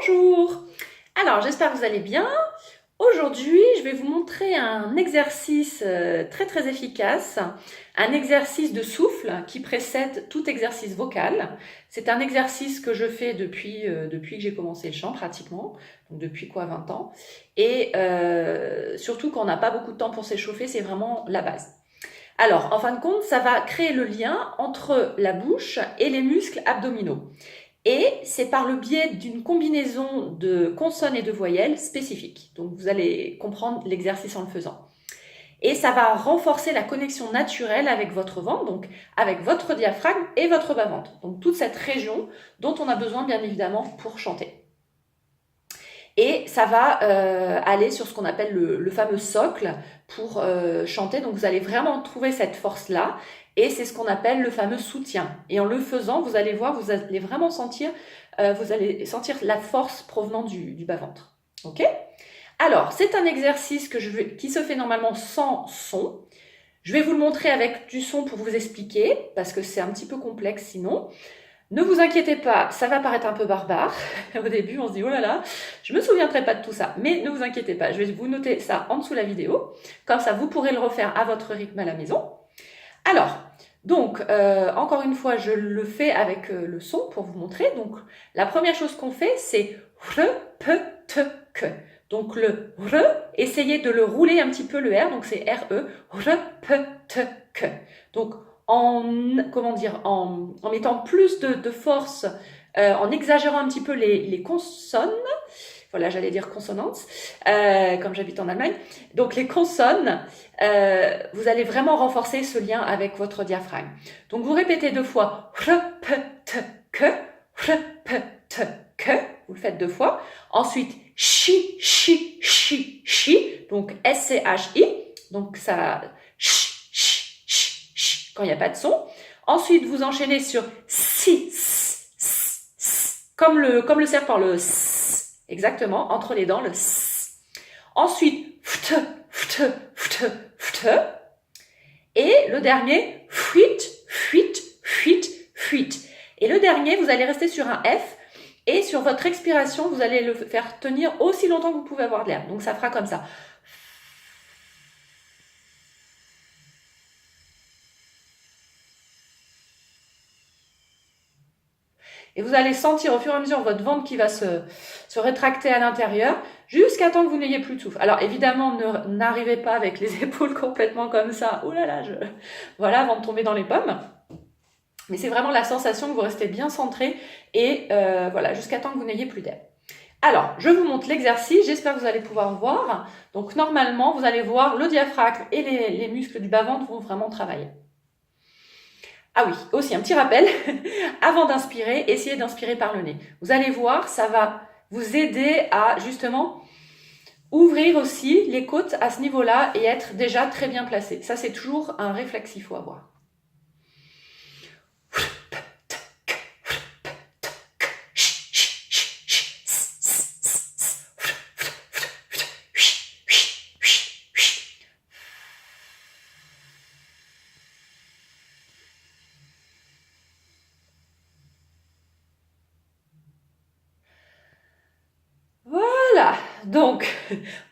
Bonjour! Alors, j'espère que vous allez bien. Aujourd'hui, je vais vous montrer un exercice très efficace, un exercice de souffle qui précède tout exercice vocal. C'est un exercice que je fais depuis que j'ai commencé le chant pratiquement, donc depuis 20 ans. Et surtout quand on n'a pas beaucoup de temps pour s'échauffer, c'est vraiment la base. Alors, en fin de compte, ça va créer le lien entre la bouche et les muscles abdominaux. Et c'est par le biais d'une combinaison de consonnes et de voyelles spécifiques. Donc vous allez comprendre l'exercice en le faisant. Et ça va renforcer la connexion naturelle avec votre ventre, donc avec votre diaphragme et votre bas-ventre. Donc toute cette région dont on a besoin bien évidemment pour chanter. Et ça va aller sur ce qu'on appelle le fameux socle pour chanter. Donc vous allez vraiment trouver cette force-là. Et c'est ce qu'on appelle le fameux soutien. Et en le faisant, vous allez voir, vous allez vraiment sentir, la force provenant du bas-ventre. Ok ? Alors, c'est un exercice qui se fait normalement sans son. Je vais vous le montrer avec du son pour vous expliquer, parce que c'est un petit peu complexe sinon. Ne vous inquiétez pas, ça va paraître un peu barbare. Au début, on se dit, oh là là, je me souviendrai pas de tout ça. Mais ne vous inquiétez pas, je vais vous noter ça en dessous de la vidéo. Comme ça, vous pourrez le refaire à votre rythme à la maison. Alors, donc, encore une fois, je le fais avec le son pour vous montrer. Donc, la première chose qu'on fait, c'est re, pe, te, que. Donc, le re, essayez de le rouler un petit peu, le R, donc c'est R-E, re, pe, te, que. Donc, en mettant plus de force, en exagérant un petit peu les consonnes, voilà, j'allais dire consonantes, comme j'habite en Allemagne. Donc les consonnes, vous allez vraiment renforcer ce lien avec votre diaphragme. Donc vous répétez 2 fois que, que, vous le faites 2 fois. Ensuite, chi, donc S-C-H-I, donc ça, quand il n'y a pas de son. Ensuite, vous enchaînez sur si, comme le serpent, le s. Exactement, entre les dents, le s. Ensuite, ft. Et le dernier, fuit. Et le dernier, vous allez rester sur un F. Et sur votre expiration, vous allez le faire tenir aussi longtemps que vous pouvez avoir de l'air. Donc ça fera comme ça. Et vous allez sentir au fur et à mesure votre ventre qui va se rétracter à l'intérieur jusqu'à temps que vous n'ayez plus de souffle. Alors évidemment, n'arrivez pas avec les épaules complètement comme ça. Oh là là, voilà, avant de tomber dans les pommes. Mais c'est vraiment la sensation que vous restez bien centré et voilà, jusqu'à temps que vous n'ayez plus d'air. Alors, je vous montre l'exercice, j'espère que vous allez pouvoir voir. Donc normalement, vous allez voir le diaphragme et les muscles du bas-ventre vont vraiment travailler. Ah oui, aussi un petit rappel, avant d'inspirer, essayez d'inspirer par le nez. Vous allez voir, ça va vous aider à justement ouvrir aussi les côtes à ce niveau-là et être déjà très bien placé. Ça, c'est toujours un réflexe qu'il faut avoir. Voilà, donc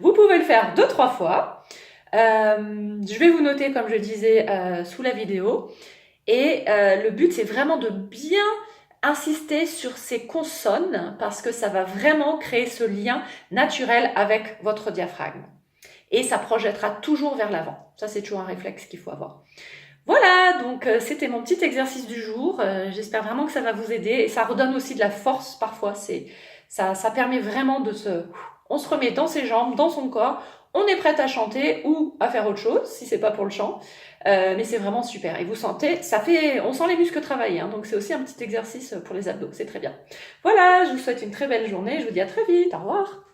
vous pouvez le faire 2-3 fois. Je vais vous noter, comme je disais, sous la vidéo. Et le but, c'est vraiment de bien insister sur ces consonnes parce que ça va vraiment créer ce lien naturel avec votre diaphragme. Et ça projettera toujours vers l'avant. Ça, c'est toujours un réflexe qu'il faut avoir. Voilà, donc c'était mon petit exercice du jour. J'espère vraiment que ça va vous aider. Et ça redonne aussi de la force parfois. Ça permet vraiment on se remet dans ses jambes, dans son corps. On est prête à chanter ou à faire autre chose, si c'est pas pour le chant. Mais c'est vraiment super. Et vous sentez, on sent les muscles travailler. Hein, donc c'est aussi un petit exercice pour les abdos. C'est très bien. Voilà, je vous souhaite une très belle journée. Je vous dis à très vite. Au revoir.